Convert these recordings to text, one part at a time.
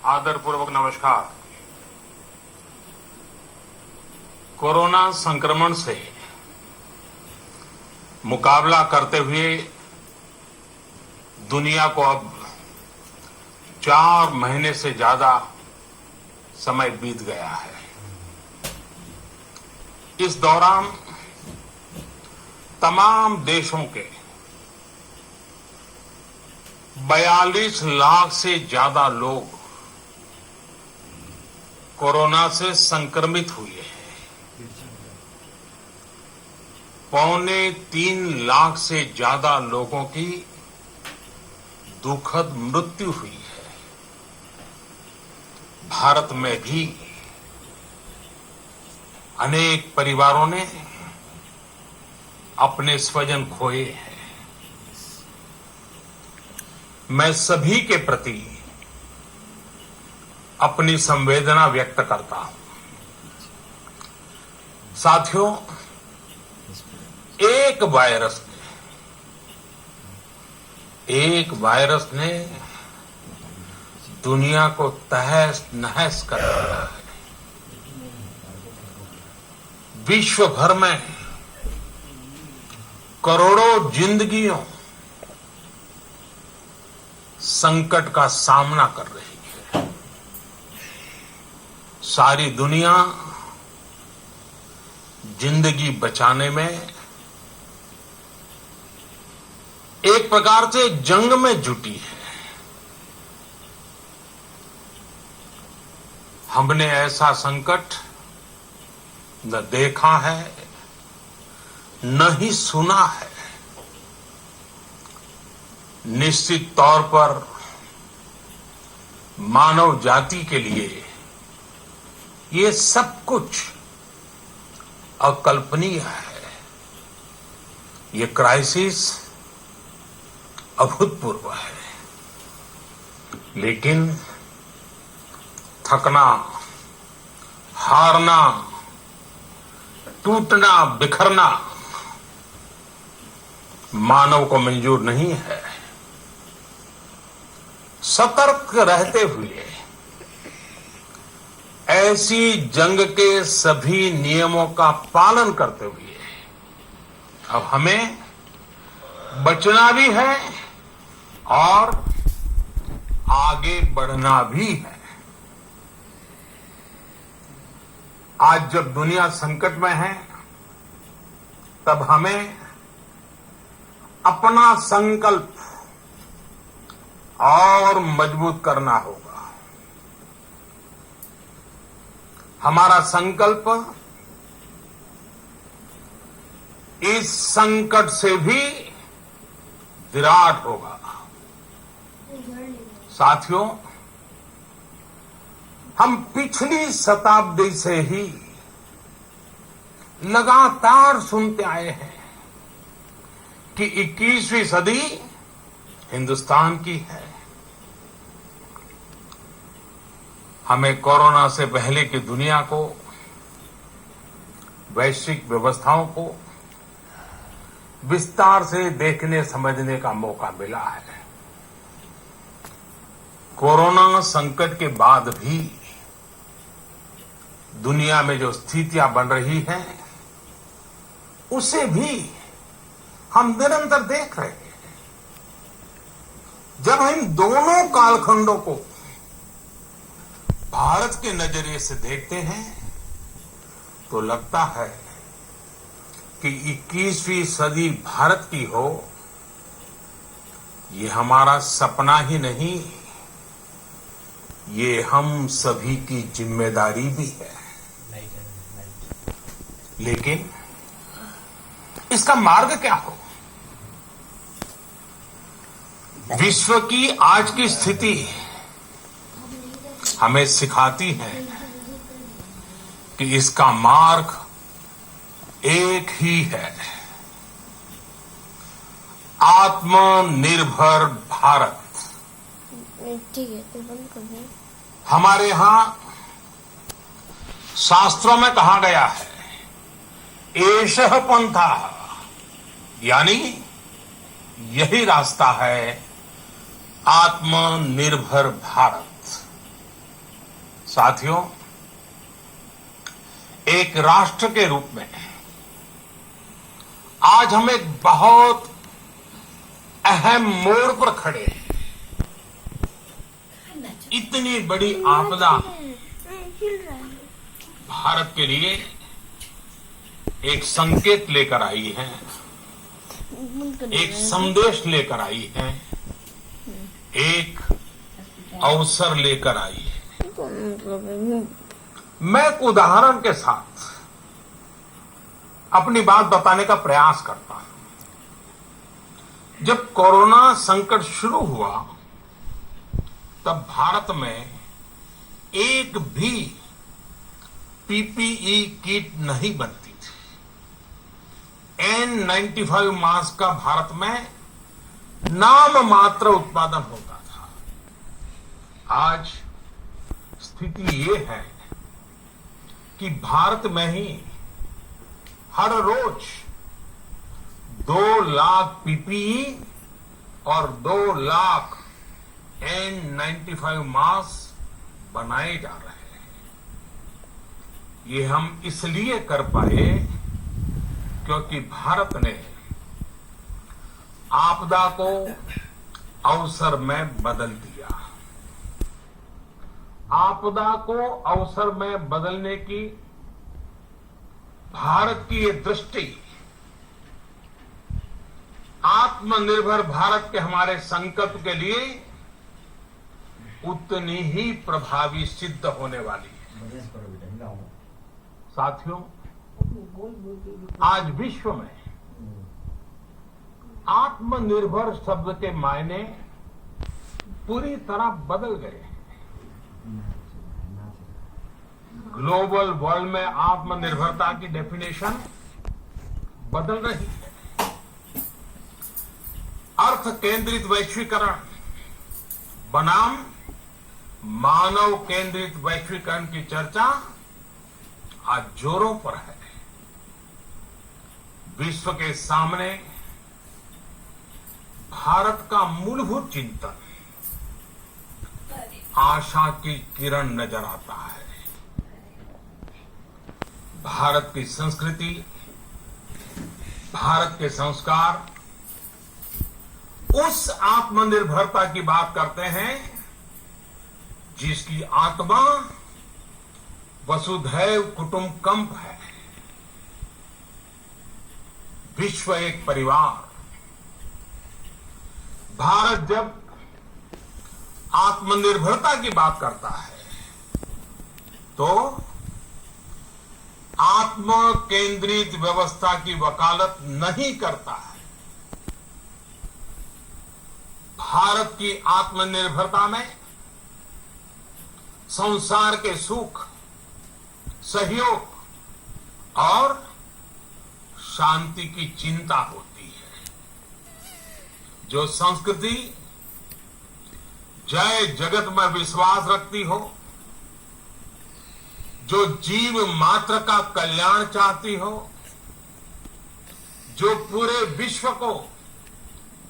आदरपूर्वक नमस्कार। कोरोना संक्रमण से मुकाबला करते हुए दुनिया को अब 4 महीने से ज्यादा समय बीत गया है। इस दौरान तमाम देशों के 42 लाख से ज्यादा लोग कोरोना से संक्रमित हुए हैं। 2.25 लाख से ज्यादा लोगों की दुखद मृत्यु हुई है। भारत में भी अनेक परिवारों ने अपने स्वजन खोए हैं। मैं सभी के प्रति अपनी संवेदना व्यक्त करता हूं। साथियों, एक वायरस ने दुनिया को तहस नहस कर दिया है। विश्व भर में करोड़ों जिंदगियों संकट का सामना कर रही है। सारी दुनिया जिंदगी बचाने में एक प्रकार से जंग में जुटी है। हमने ऐसा संकट न देखा है, न ही सुना है। निश्चित तौर पर मानव जाति के लिए ये सब कुछ अकल्पनीय है। ये क्राइसिस अभूतपूर्व है, लेकिन थकना, हारना, टूटना, बिखरना मानव को मंजूर नहीं है। सतर्क रहते हुए ऐसी जंग के सभी नियमों का पालन करते हुए अब हमें बचना भी है और आगे बढ़ना भी है। आज जब दुनिया संकट में है, तब हमें अपना संकल्प और मजबूत करना होगा। हमारा संकल्प इस संकट से भी विराट होगा। साथियों, हम पिछली शताब्दी से ही लगातार सुनते आए हैं कि 21वीं सदी हिंदुस्तान की है। हमें कोरोना से पहले की दुनिया को, वैश्विक व्यवस्थाओं को विस्तार से देखने समझने का मौका मिला है। कोरोना संकट के बाद भी दुनिया में जो स्थितियां बन रही हैं, उसे भी हम निरंतर देख रहे हैं। जब हम दोनों कालखंडों को भारत के नजरिए से देखते हैं, तो लगता है कि 21वीं सदी भारत की हो, ये हमारा सपना ही नहीं, ये हम सभी की जिम्मेदारी भी है। लेकिन इसका मार्ग क्या हो? विश्व की आज की स्थिति हमें सिखाती है कि इसका मार्ग एक ही है, आत्मनिर्भर भारत। ठीक है, तो बंद कर दे। हमारे यहां शास्त्रों में कहा गया है, एषः पंथा, यानी यही रास्ता है आत्मनिर्भर भारत। साथियों, एक राष्ट्र के रूप में आज हम एक बहुत अहम मोड़ पर खड़े हैं। इतनी बड़ी आपदा भारत के लिए एक संकेत लेकर आई है, एक संदेश लेकर आई है, एक अवसर लेकर आई है। मैं एक उदाहरण के साथ अपनी बात बताने का प्रयास करता हूं। जब कोरोना संकट शुरू हुआ तब भारत में एक भी पीपीई किट नहीं बनती थी। N95 मास्क का भारत में नाम मात्र उत्पादन होता था। आज स्थिति ये है कि भारत में ही हर रोज 2 लाख पीपीई और 2 लाख N95 मास्क बनाए जा रहे हैं। ये हम इसलिए कर पाए क्योंकि भारत ने आपदा को अवसर में बदल दिया। आपदा को अवसर में बदलने की भारत की ये दृष्टि आत्मनिर्भर भारत के हमारे संकल्प के लिए उतनी ही प्रभावी सिद्ध होने वाली है। साथियों, आज विश्व में आत्मनिर्भर शब्द के मायने पूरी तरह बदल गए हैं। ग्लोबल वर्ल्ड में आत्मनिर्भरता की डेफिनेशन बदल रही है। अर्थ केंद्रित वैश्वीकरण बनाम मानव केंद्रित वैश्वीकरण की चर्चा आज जोरों पर है। विश्व के सामने भारत का मूलभूत चिंतन आशा की किरण नजर आता है। भारत की संस्कृति, भारत के संस्कार उस आत्मनिर्भरता की बात करते हैं जिसकी आत्मा वसुधैव कुटुंबकम है। विश्व एक परिवार। भारत जब आत्मनिर्भरता की बात करता है तो आत्म केंद्रित व्यवस्था की वकालत नहीं करता है। भारत की आत्मनिर्भरता में संसार के सुख, सहयोग और शांति की चिंता होती है। जो संस्कृति जय जगत में विश्वास रखती हो, जो जीव मात्र का कल्याण चाहती हो, जो पूरे विश्व को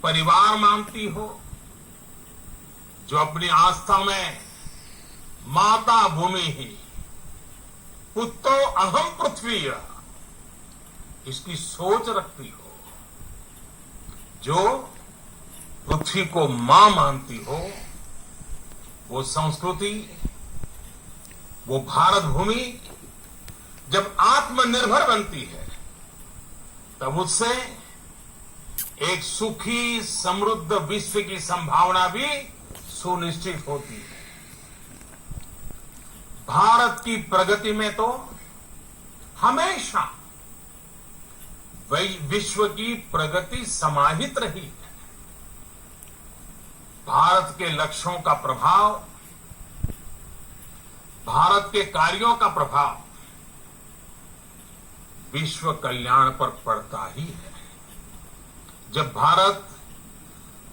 परिवार मानती हो, जो अपनी आस्था में माता भूमि ही पुत्रो अहम पृथ्वी इसकी सोच रखती हो, जो पृथ्वी को मां मानती हो, वो संस्कृति, वो भारत भूमि जब आत्मनिर्भर बनती है तब उससे एक सुखी समृद्ध विश्व की संभावना भी सुनिश्चित होती है। भारत की प्रगति में तो हमेशा विश्व की प्रगति समाहित रही है। भारत के लक्ष्यों का प्रभाव, भारत के कार्यों का प्रभाव विश्व कल्याण पर पड़ता ही है। जब भारत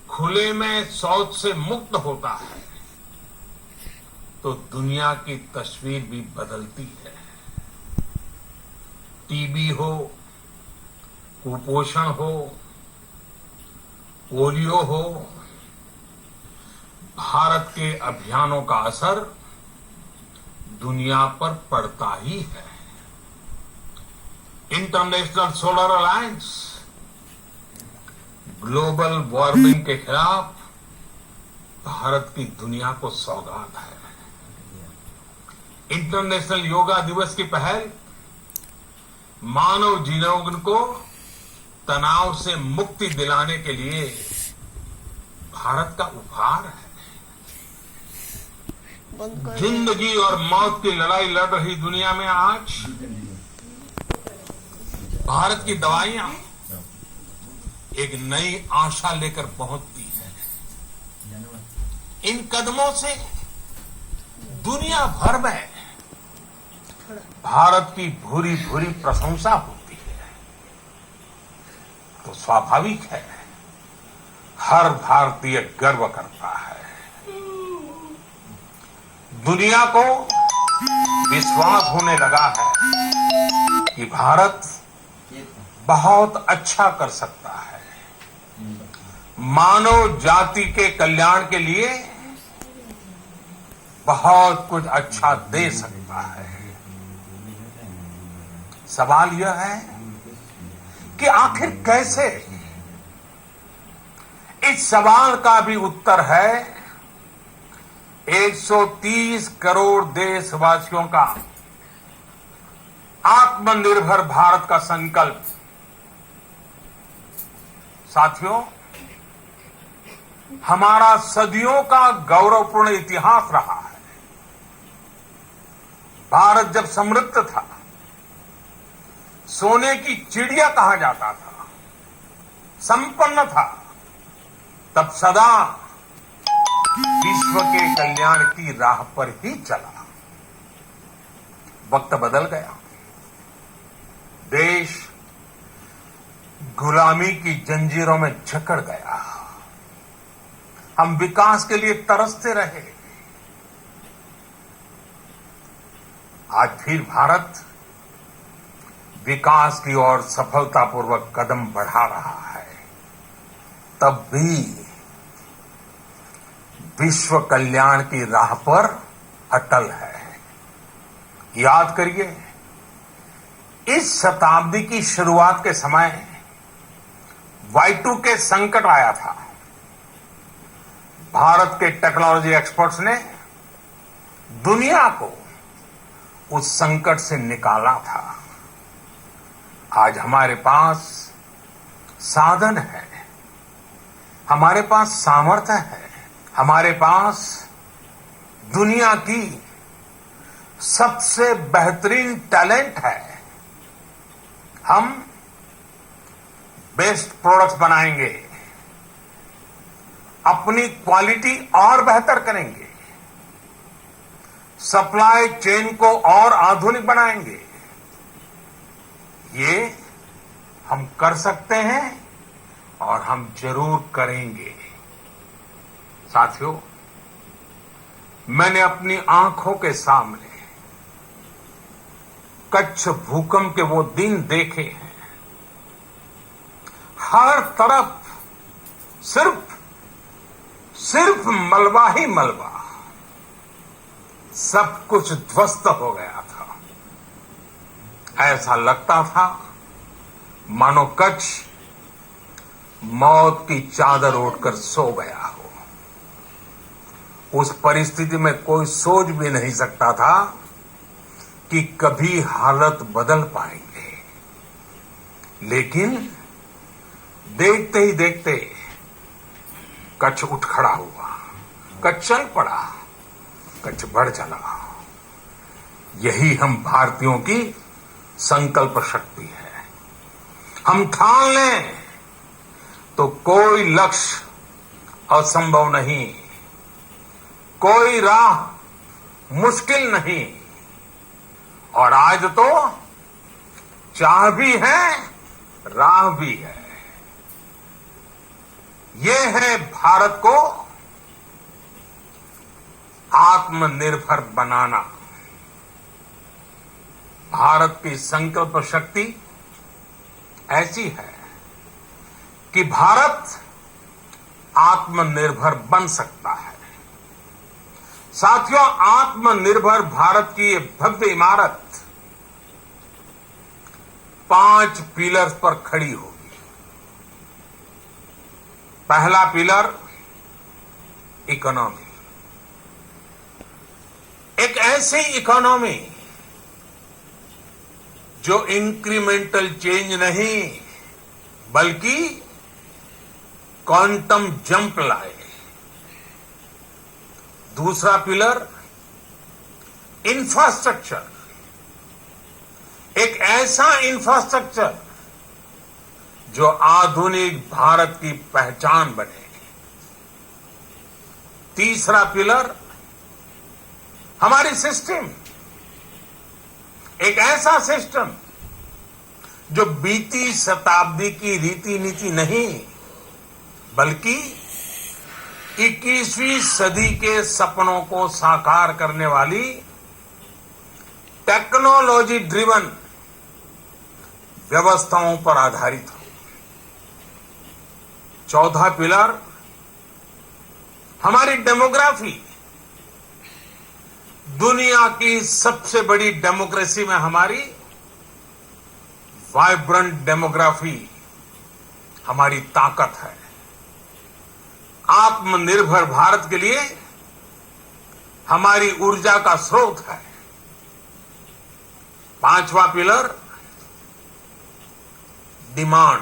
खुले में शौच से मुक्त होता है तो दुनिया की तस्वीर भी बदलती है। टीबी हो, कुपोषण हो, पोलियो हो, भारत के अभियानों का असर दुनिया पर पड़ता ही है। International solar alliance global warming के खिलाफ भारत की दुनिया को सौगात है। इंटरनेशनल योगा दिवस की पहल मानव जीवन को तनाव से मुक्ति दिलाने के लिए भारत का उपहार है। बंद कर। जिंदगी और मौत की लड़ाई लड़ रही दुनिया में आज भारत की दवाइयां एक नई आशा लेकर पहुंचती है। इन कदमों से दुनिया भर में भारत की भूरी भूरी प्रशंसा होती है। तो स्वाभाविक है हर भारतीय गर्व करता है। दुनिया को विश्वास होने लगा है कि भारत बहुत अच्छा कर सकता है, मानव जाति के कल्याण के लिए बहुत कुछ अच्छा दे सकता है। सवाल यह है कि आखिर कैसे? इस सवाल का भी उत्तर है 130 करोड़ देशवासियों का आत्मनिर्भर भारत का संकल्प। साथियों, हमारा सदियों का गौरवपूर्ण इतिहास रहा है। भारत जब समृद्ध था, सोने की चिड़िया कहा जाता था, संपन्न था, तब सदा विश्व के कल्याण की राह पर ही चला। वक्त बदल गया, देश गुलामी की जंजीरों में जकड़ गया। हम विकास के लिए तरसते रहे। आज फिर भारत विकास की ओर सफलतापूर्वक कदम बढ़ा रहा है। तब भी विश्व कल्याण की राह पर अटल है। याद करिए, इस शताब्दी की शुरुआत के समय Y2K संकट आया था। भारत के टेक्नोलॉजी एक्सपर्ट्स ने दुनिया को उस संकट से निकाला था। आज हमारे पास साधन है, हमारे पास सामर्थ्य है, हमारे पास दुनिया की सबसे बेहतरीन टैलेंट है। हम बेस्ट प्रोडक्ट्स बनाएंगे, अपनी क्वालिटी और बेहतर करेंगे, सप्लाई चेन को और आधुनिक बनाएंगे। ये हम कर सकते हैं और हम जरूर करेंगे। साथियों, मैंने अपनी आंखों के सामने कच्छ भूकंप के वो दिन देखे हैं। हर तरफ सिर्फ मलबा ही मलबा, सब कुछ ध्वस्त हो गया था। ऐसा लगता था मानो कच्छ मौत की चादर ओढ़कर सो गया हो। उस परिस्थिति में कोई सोच भी नहीं सकता था कि कभी हालत बदल पाएंगे। लेकिन देखते ही देखते कच्छ उठ खड़ा हुआ, कच्छ चल पड़ा, कच्छ बढ़ चला। यही हम भारतीयों की संकल्प शक्ति है। हम ठान लें तो कोई लक्ष्य असंभव नहीं, कोई राह मुश्किल नहीं। और आज तो चाह भी है, राह भी है। ये है भारत को आत्मनिर्भर बनाना। भारत की संकल्प शक्ति ऐसी है कि भारत आत्मनिर्भर बन सकता है। साथियों, आत्मनिर्भर भारत की ये भव्य इमारत 5 पिलर्स पर खड़ी होगी। पहला पिलर इकोनॉमी। एक ऐसी इकोनॉमी जो इंक्रीमेंटल चेंज नहीं बल्कि क्वांटम जंप लाए। दूसरा पिलर इंफ्रास्ट्रक्चर। एक ऐसा इंफ्रास्ट्रक्चर जो आधुनिक भारत की पहचान बने। तीसरा पिलर हमारी सिस्टम। एक ऐसा सिस्टम जो बीती शताब्दी की रीति नीति नहीं बल्कि 21वीं सदी के सपनों को साकार करने वाली टेक्नोलॉजी ड्रिवन व्यवस्थाओं पर आधारित हो। चौथा पिलर हमारी डेमोग्राफी। दुनिया की सबसे बड़ी डेमोक्रेसी में हमारी वाइब्रेंट डेमोग्राफी हमारी ताकत है। आत्मनिर्भर भारत के लिए हमारी ऊर्जा का स्रोत है। पांचवा पिलर डिमांड।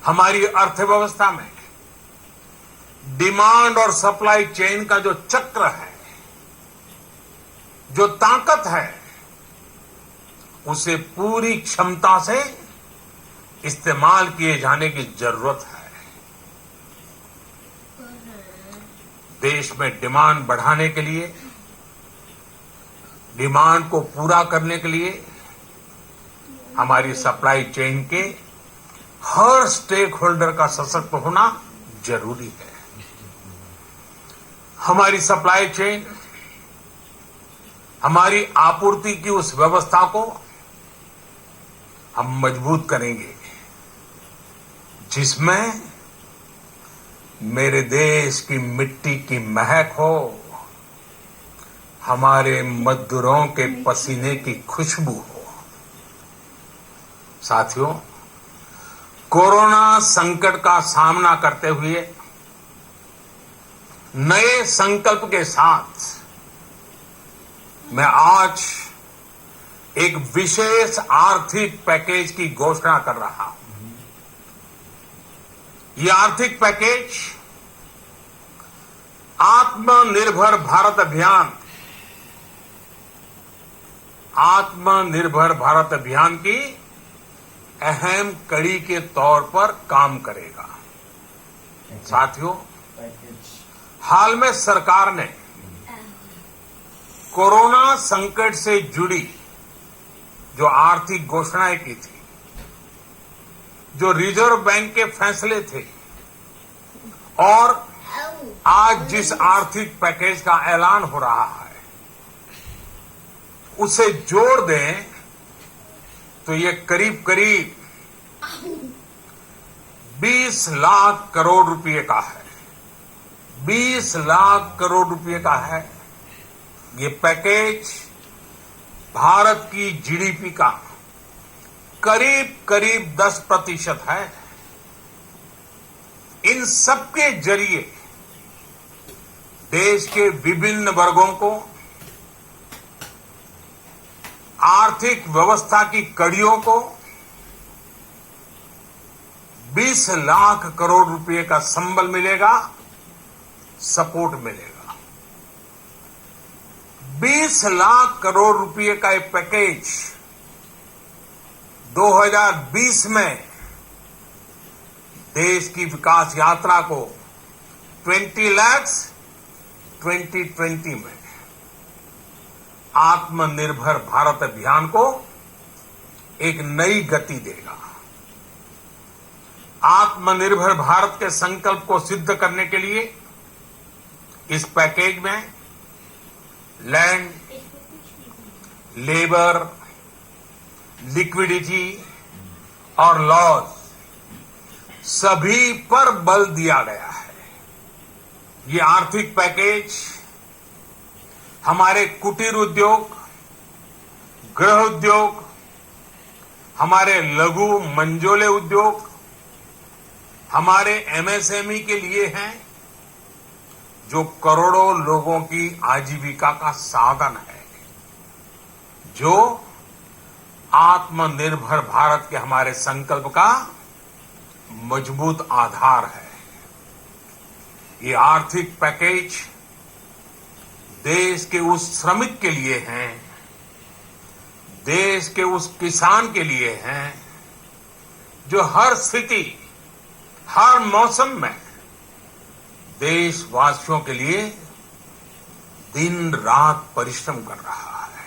हमारी अर्थव्यवस्था में डिमांड और सप्लाई चेन का जो चक्र है, जो ताकत है, उसे पूरी क्षमता से इस्तेमाल किए जाने की जरूरत है। देश में डिमांड बढ़ाने के लिए, डिमांड को पूरा करने के लिए हमारी सप्लाई चेन के हर स्टेक होल्डर का सशक्त होना जरूरी है। हमारी सप्लाई चेन, हमारी आपूर्ति की उस व्यवस्था को हम मजबूत करेंगे जिसमें मेरे देश की मिट्टी की महक हो, हमारे मजदूरों के पसीने की खुशबू हो। साथियों, कोरोना संकट का सामना करते हुए नए संकल्प के साथ मैं आज एक विशेष आर्थिक पैकेज की घोषणा कर रहा हूं। ये आर्थिक पैकेज आत्मनिर्भर भारत अभियान, आत्मनिर्भर भारत अभियान की अहम कड़ी के तौर पर काम करेगा। साथियों, हाल में सरकार ने कोरोना संकट से जुड़ी जो आर्थिक घोषणाएं की थी, जो रिजर्व बैंक के फैसले थे और आज जिस आर्थिक पैकेज का ऐलान हो रहा है, उसे जोड़ दें तो ये करीब करीब 20 लाख करोड़ रुपए का है। 20 लाख करोड़ रुपए का है। ये पैकेज भारत की जीडीपी का करीब करीब 10% है। इन सबके जरिए देश के विभिन्न वर्गों को आर्थिक व्यवस्था की कड़ियों को 20 लाख करोड़ रुपए का संबल मिलेगा, सपोर्ट मिलेगा। 20 लाख करोड़ रुपए का एक पैकेज 2020 में देश की विकास यात्रा को 20 लाख 2020 में आत्मनिर्भर भारत अभियान को एक नई गति देगा। आत्मनिर्भर भारत के संकल्प को सिद्ध करने के लिए इस पैकेज में लैंड, लेबर, लिक्विडिटी और लॉस सभी पर बल दिया गया है। ये आर्थिक पैकेज हमारे कुटीर उद्योग, गृह उद्योग, हमारे लघु मंझोले उद्योग, हमारे एमएसएमई के लिए हैं, जो करोड़ों लोगों की आजीविका का साधन है, जो आत्मनिर्भर भारत के हमारे संकल्प का मजबूत आधार है। ये आर्थिक पैकेज देश के उस श्रमिक के लिए हैं, देश के उस किसान के लिए हैं, जो हर स्थिति, हर मौसम में देशवासियों के लिए दिन रात परिश्रम कर रहा है।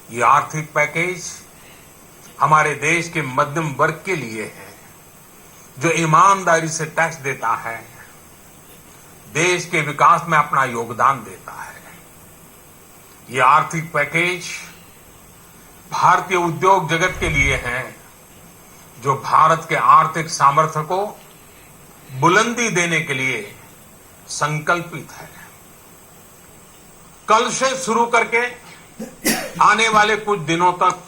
ये आर्थिक पैकेज हमारे देश के मध्यम वर्ग के लिए है, जो ईमानदारी से टैक्स देता है, देश के विकास में अपना योगदान देता है। ये आर्थिक पैकेज भारतीय उद्योग जगत के लिए है, जो भारत के आर्थिक सामर्थ्य को बुलंदी देने के लिए संकल्पित है। कल से शुरू करके आने वाले कुछ दिनों तक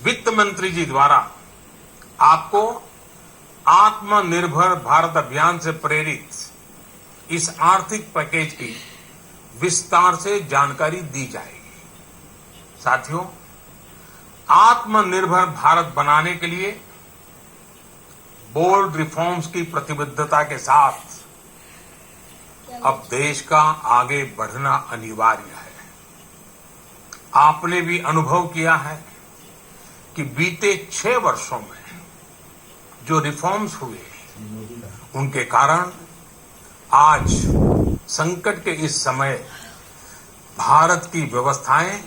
वित्त मंत्री जी द्वारा आपको आत्मनिर्भर भारत अभियान से प्रेरित इस आर्थिक पैकेज की विस्तार से जानकारी दी जाएगी। साथियों, आत्मनिर्भर भारत बनाने के लिए बोल्ड रिफॉर्म्स की प्रतिबद्धता के साथ अब देश का आगे बढ़ना अनिवार्य है। आपने भी अनुभव किया है कि बीते 6 वर्षों में जो रिफॉर्म्स हुए, उनके कारण आज संकट के इस समय भारत की व्यवस्थाएं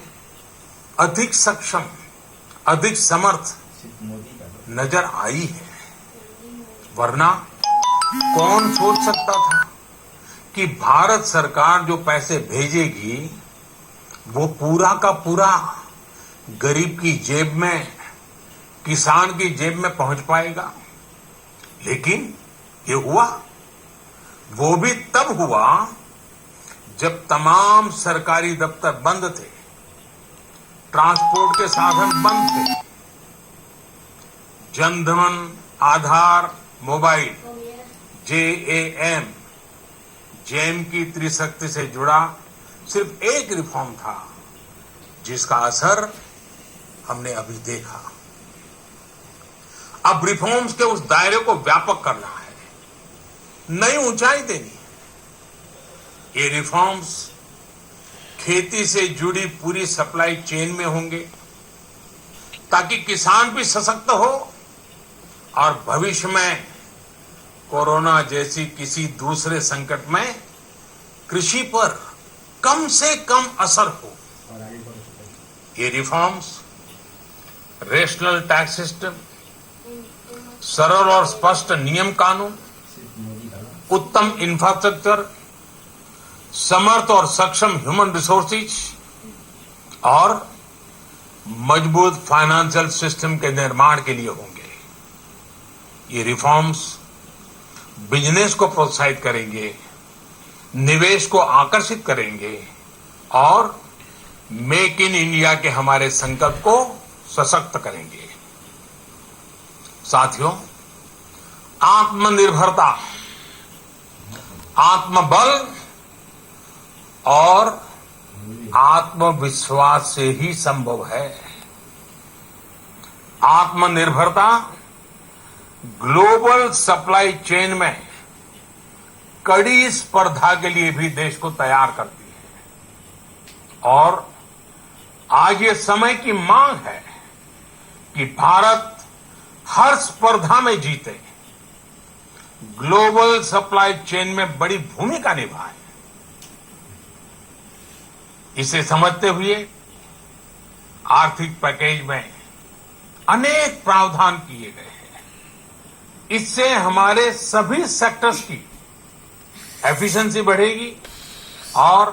अधिक सक्षम, अधिक समर्थ नजर आई है। वरना कौन सोच सकता था कि भारत सरकार जो पैसे भेजेगी वो पूरा का पूरा गरीब की जेब में, किसान की जेब में पहुंच पाएगा। लेकिन ये हुआ, वो भी तब हुआ जब तमाम सरकारी दफ्तर बंद थे, ट्रांसपोर्ट के साधन बंद थे, जनधन, आधार, मोबाइल, जेम की त्रिशक्ति से जुड़ा सिर्फ एक रिफॉर्म था, जिसका असर हमने अभी देखा। अब रिफॉर्म्स के उस दायरे को व्यापक करना है, नई ऊंचाई देनी है। ये रिफॉर्म्स खेती से जुड़ी पूरी सप्लाई चेन में होंगे, ताकि किसान भी सशक्त हो और भविष्य में कोरोना जैसी किसी दूसरे संकट में कृषि पर कम से कम असर हो। ये रिफॉर्म्स रेशनल टैक्स सिस्टम, सरल और स्पष्ट नियम कानून, उत्तम इंफ्रास्ट्रक्चर, समर्थ और सक्षम ह्यूमन रिसोर्सेज और मजबूत फाइनेंशियल सिस्टम के निर्माण के लिए होंगे। ये रिफॉर्म्स बिजनेस को प्रोत्साहित करेंगे, निवेश को आकर्षित करेंगे और मेक इन इंडिया के हमारे संकल्प को सशक्त करेंगे। साथियों, आत्मनिर्भरता, आत्मबल और आत्मविश्वास से ही संभव है। आत्मनिर्भरता ग्लोबल सप्लाई चेन में कड़ी स्पर्धा के लिए भी देश को तैयार करती है और आज ये समय की मांग है कि भारत हर स्पर्धा में जीते, ग्लोबल सप्लाई चेन में बड़ी भूमिका निभाए। इसे समझते हुए आर्थिक पैकेज में अनेक प्रावधान किए गए हैं। इससे हमारे सभी सेक्टर्स की एफिशिएंसी बढ़ेगी और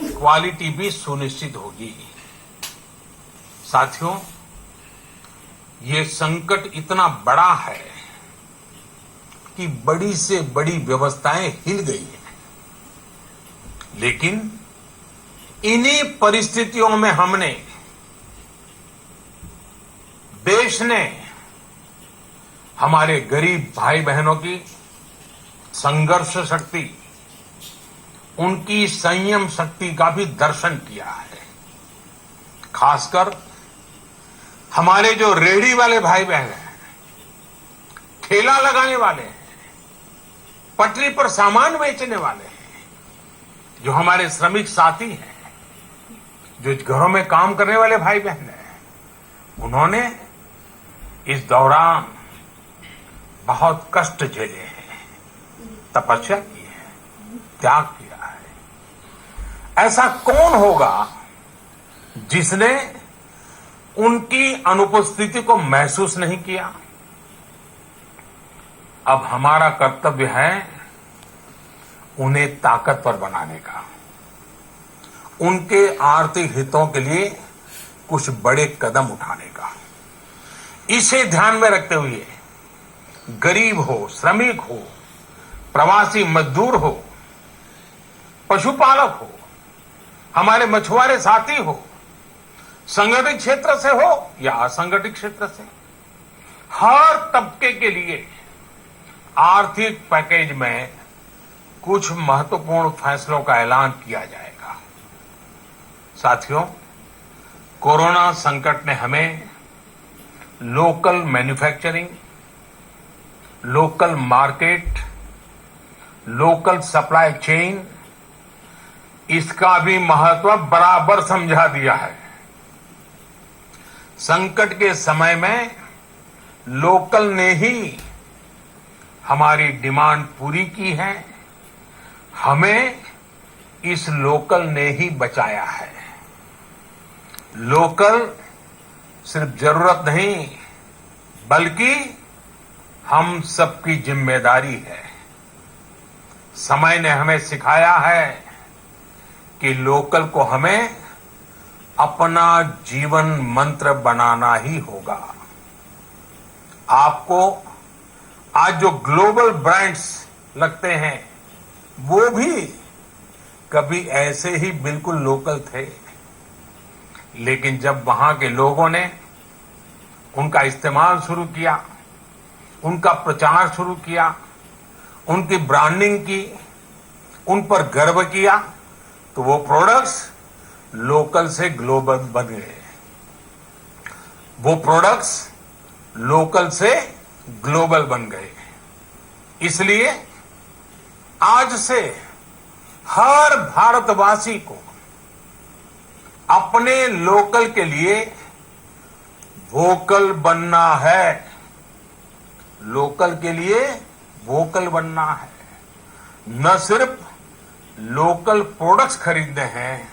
क्वालिटी भी सुनिश्चित होगी। साथियों, ये संकट इतना बड़ा है कि बड़ी से बड़ी व्यवस्थाएं हिल गई हैं। लेकिन इन्हीं परिस्थितियों में हमने, देश ने हमारे गरीब भाई बहनों की संघर्ष शक्ति, उनकी संयम शक्ति का भी दर्शन किया है। खासकर हमारे जो रेहड़ी वाले भाई बहन हैं, ठेला लगाने वाले हैं, पटरी पर सामान बेचने वाले हैं, जो हमारे श्रमिक साथी हैं, जो घरों में काम करने वाले भाई बहन हैं, उन्होंने इस दौरान बहुत कष्ट झेले हैं, तपस्या की है, त्याग किया है। ऐसा कौन होगा जिसने उनकी अनुपस्थिति को महसूस नहीं किया? अब हमारा कर्तव्य है उन्हें ताकतवर बनाने का, उनके आर्थिक हितों के लिए कुछ बड़े कदम उठाने का। इसे ध्यान में रखते हुए गरीब हो, श्रमिक हो, प्रवासी मजदूर हो, पशुपालक हो, हमारे मछुआरे साथी हो, संगठित क्षेत्र से हो या असंगठित क्षेत्र से, हर तबके के लिए आर्थिक पैकेज में कुछ महत्वपूर्ण फैसलों का ऐलान किया जाएगा। साथियों, कोरोना संकट ने हमें local manufacturing, local market, local supply chain, इसका भी महत्व बराबर समझा दिया है। संकट के समय में लोकल ने ही हमारी डिमांड पूरी की है, हमें इस लोकल ने ही बचाया है। लोकल सिर्फ जरूरत नहीं, बल्कि हम सबकी जिम्मेदारी है। समय ने हमें सिखाया है कि लोकल को हमें अपना जीवन मंत्र बनाना ही होगा। आपको आज जो ग्लोबल ब्रांड्स लगते हैं, वो भी कभी ऐसे ही बिल्कुल लोकल थे, लेकिन जब वहां के लोगों ने उनका इस्तेमाल शुरू किया, उनका प्रचार शुरू किया, उनकी ब्रांडिंग की, उन पर गर्व किया, तो वो प्रोडक्ट्स लोकल से ग्लोबल बन गए। वो प्रोडक्ट्स लोकल से ग्लोबल बन गए। इसलिए आज से हर भारतवासी को अपने लोकल के लिए वोकल बनना है। लोकल के लिए वोकल बनना है। न सिर्फ लोकल प्रोडक्ट्स खरीदने हैं,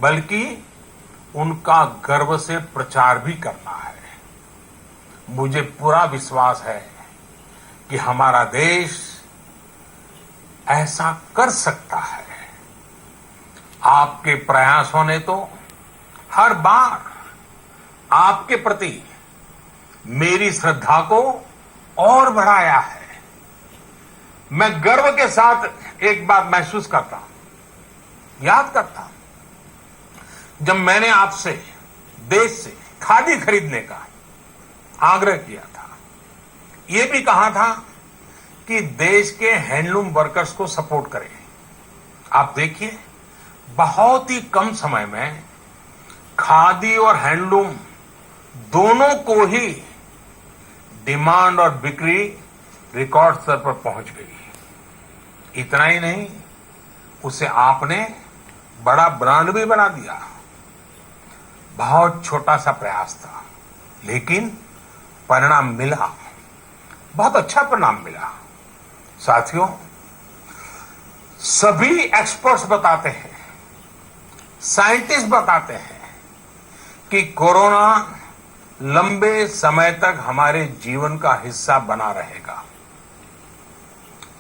बल्कि उनका गर्व से प्रचार भी करना है। मुझे पूरा विश्वास है कि हमारा देश ऐसा कर सकता है। आपके प्रयासों ने तो हर बार आपके प्रति मेरी श्रद्धा को और बढ़ाया है। मैं गर्व के साथ एक बात महसूस करता हूं, याद करता हूं, जब मैंने आपसे देश से खादी खरीदने का आग्रह किया था, यह भी कहा था कि देश के हैंडलूम वर्कर्स को सपोर्ट करें। आप देखिए, बहुत ही कम समय में खादी और हैंडलूम दोनों को ही डिमांड और बिक्री रिकॉर्ड स्तर पर पहुंच गई। इतना ही नहीं, उसे आपने बड़ा ब्रांड भी बना दिया। बहुत छोटा सा प्रयास था, लेकिन परिणाम मिला, बहुत अच्छा परिणाम मिला। साथियों, सभी एक्सपर्ट्स बताते हैं, साइंटिस्ट बताते हैं कि कोरोना लंबे समय तक हमारे जीवन का हिस्सा बना रहेगा।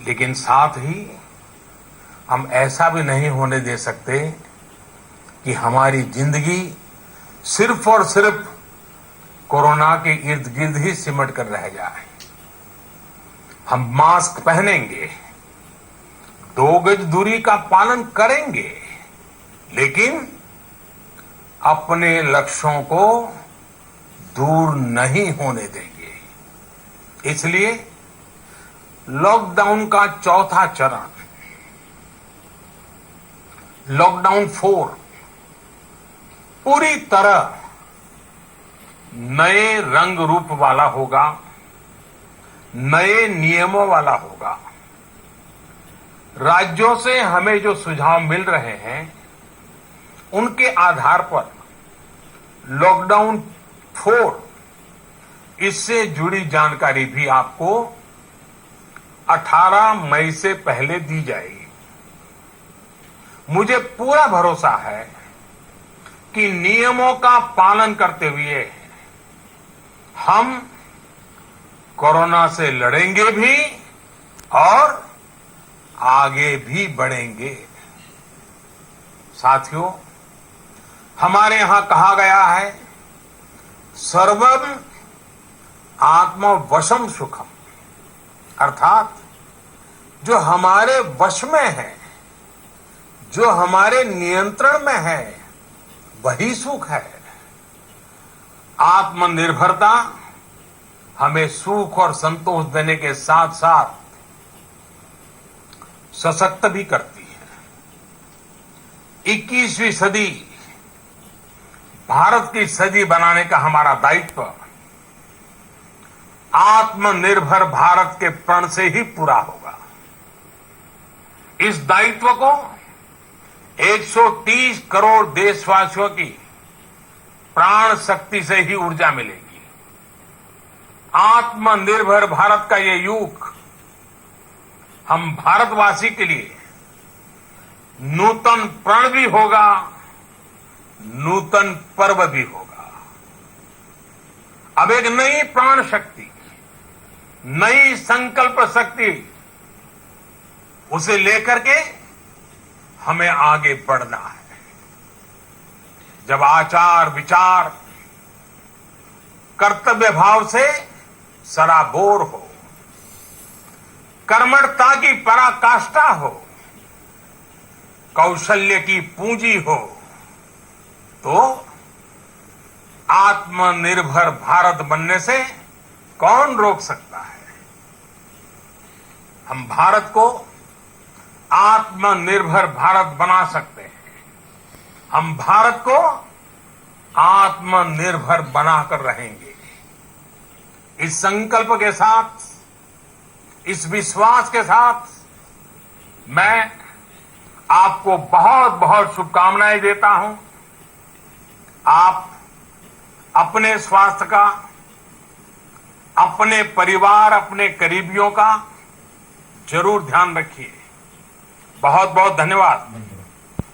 लेकिन साथ ही हम ऐसा भी नहीं होने दे सकते कि हमारी जिंदगी सिर्फ और सिर्फ कोरोना के इर्द गिर्द ही सिमट कर रह जाए। हम मास्क पहनेंगे, 2 गज दूरी का पालन करेंगे, लेकिन अपने लक्ष्यों को दूर नहीं होने देंगे। इसलिए लॉकडाउन का चौथा चरण, लॉकडाउन 4, पूरी तरह नए रंग रूप वाला होगा, नए नियमों वाला होगा। राज्यों से हमें जो सुझाव मिल रहे हैं, उनके आधार पर लॉकडाउन 4, इससे जुड़ी जानकारी भी आपको 18 मई से पहले दी जाएगी। मुझे पूरा भरोसा है कि नियमों का पालन करते हुए हम कोरोना से लड़ेंगे भी और आगे भी बढ़ेंगे। साथियों, हमारे यहां कहा गया है, सर्वम आत्मवशम सुखम, अर्थात जो हमारे वश में है, जो हमारे नियंत्रण में है, वही सुख है। आत्मनिर्भरता हमें सुख और संतोष देने के साथ साथ सशक्त भी करती है। 21वीं सदी भारत की सदी बनाने का हमारा दायित्व आत्मनिर्भर भारत के प्रण से ही पूरा होगा। इस दायित्व को 130 करोड़ देशवासियों की प्राण शक्ति से ही ऊर्जा मिलेगी। आत्मनिर्भर भारत का ये युग हम भारतवासी के लिए नूतन प्रण भी होगा, नूतन पर्व भी होगा। अब एक नई प्राण शक्ति, नई संकल्प शक्ति, उसे लेकर के हमें आगे बढ़ना है। जब आचार विचार कर्तव्य भाव से सराबोर हो, कर्मठता की पराकाष्ठा हो, कौशल्य की पूंजी हो, तो आत्मनिर्भर भारत बनने से कौन रोक सकता है। हम भारत को आत्मनिर्भर भारत बना सकते हैं। हम भारत को आत्मनिर्भर बनाकर रहेंगे। इस संकल्प के साथ, इस विश्वास के साथ मैं आपको बहुत बहुत शुभकामनाएं देता हूं। आप अपने स्वास्थ्य का, अपने परिवार, अपने करीबियों का जरूर ध्यान रखिए। बहुत बहुत धन्यवाद।